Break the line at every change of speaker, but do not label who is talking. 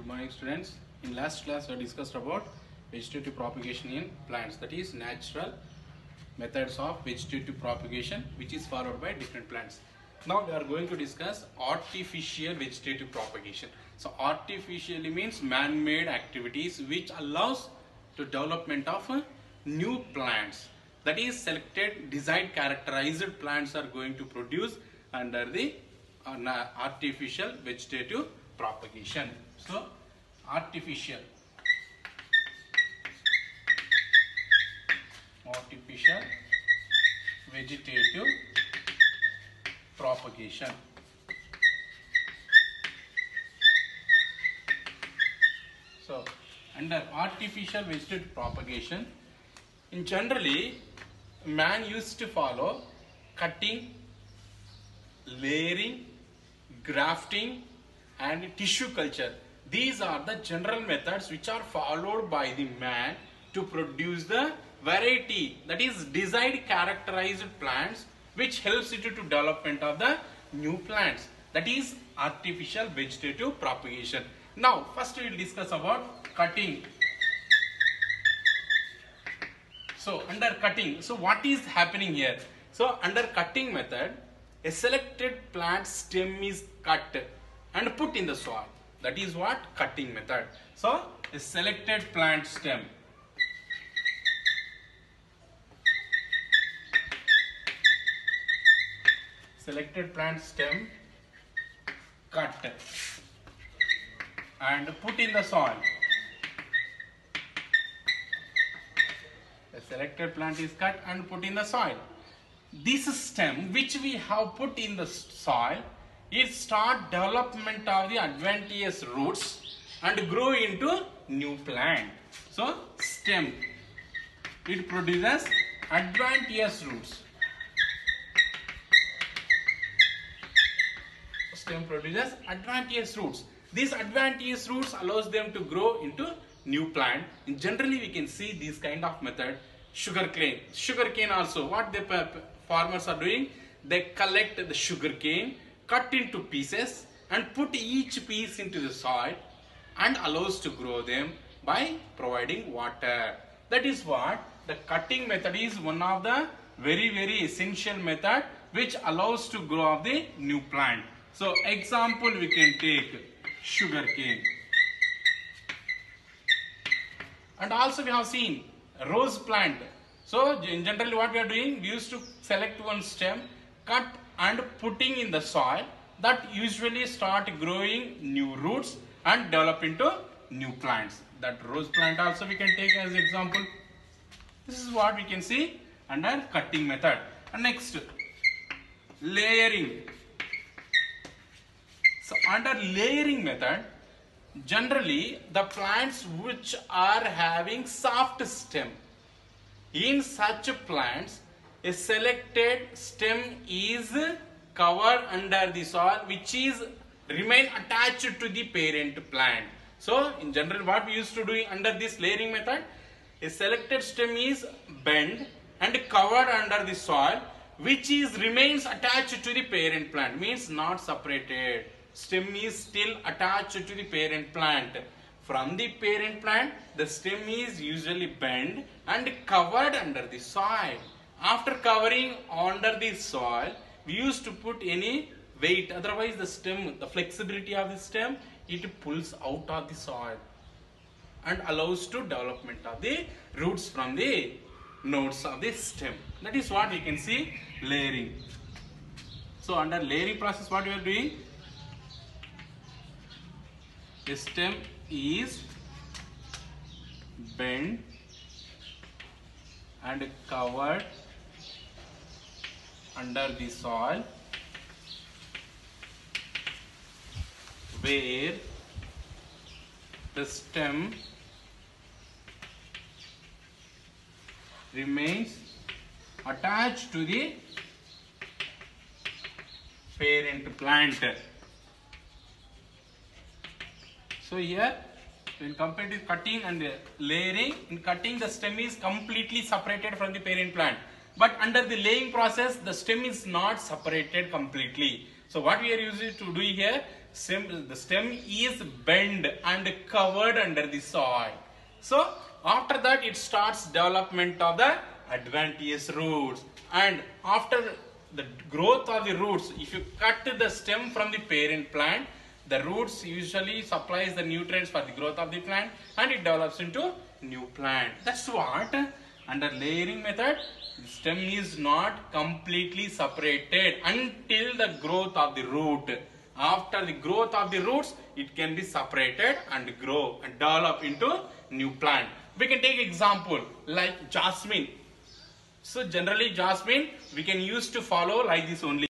Good morning, students. In last class we discussed about vegetative propagation in plants, that is natural methods of vegetative propagation which is followed by different plants. Now we are going to discuss artificial vegetative propagation. So artificially means man-made activities which allows to development of new plants, that is selected designed characterized plants are going to produce under the artificial vegetative propagation. So artificial vegetative propagation. So under artificial vegetative propagation, in generally man used to follow cutting, layering, grafting and tissue culture. These are the general methods which are followed by the man to produce the variety, that is desired characterized plants which helps it to development of the new plants, that is artificial vegetative propagation. Now first we will discuss about cutting. So under cutting, so what is happening here? So under cutting method, a selected plant stem is cut and put in the soil. That is what cutting method. So a selected plant stem, cut and put in the soil. A selected plant is cut and put in the soil. This stem which we have put in the soil, it start development of the adventitious roots and grow into new plant. So stem, it produces adventitious roots. Stem produces adventitious roots. These adventitious roots allows them to grow into new plant. And generally we can see this kind of method. Sugarcane also, what the farmers are doing, they collect the sugarcane, cut into pieces and put each piece into the soil and allows to grow them by providing water. That is what the cutting method is, one of the very essential method which allows to grow of the new plant. So example we can take sugarcane. And also we have seen rose plant. So in generally what we are doing, we used to select one stem, cut and putting in the soil, that usually start growing new roots and develop into new plants. That rose plant also we can take as example. This is what we can see under cutting method. And next, layering. So under layering method, generally the plants which are having soft stem, in such plants a selected stem is covered under the soil which is remain attached to the parent plant. So in general what we used to do under this layering method, a selected stem is bent and covered under the soil which is remains attached to the parent plant, means not separated. Stem is still attached to the parent plant. From the parent plant, the stem is usually bent and covered under the soil. After covering under the soil, we used to put any weight, otherwise the stem, the flexibility of the stem, it pulls out of the soil and allows to development of the roots from the nodes of the stem. That is what we can see layering. So under layering process what we are doing, the stem is bent and covered under the soil where the stem remains attached to the parent plant. So here when compared to cutting and layering, in cutting the stem is completely separated from the parent plant. But under the laying process, the stem is not separated completely. So what we are using to do here, the stem is bent and covered under the soil. So after that it starts development of the adventitious roots, and after the growth of the roots, if you cut the stem from the parent plant, the roots usually supplies the nutrients for the growth of the plant and it develops into new plant. That's what under layering method, the stem is not completely separated until the growth of the root. After the growth of the roots, it can be separated and grow and develop into new plant. We can take example like jasmine. So generally jasmine we can use to follow like this only.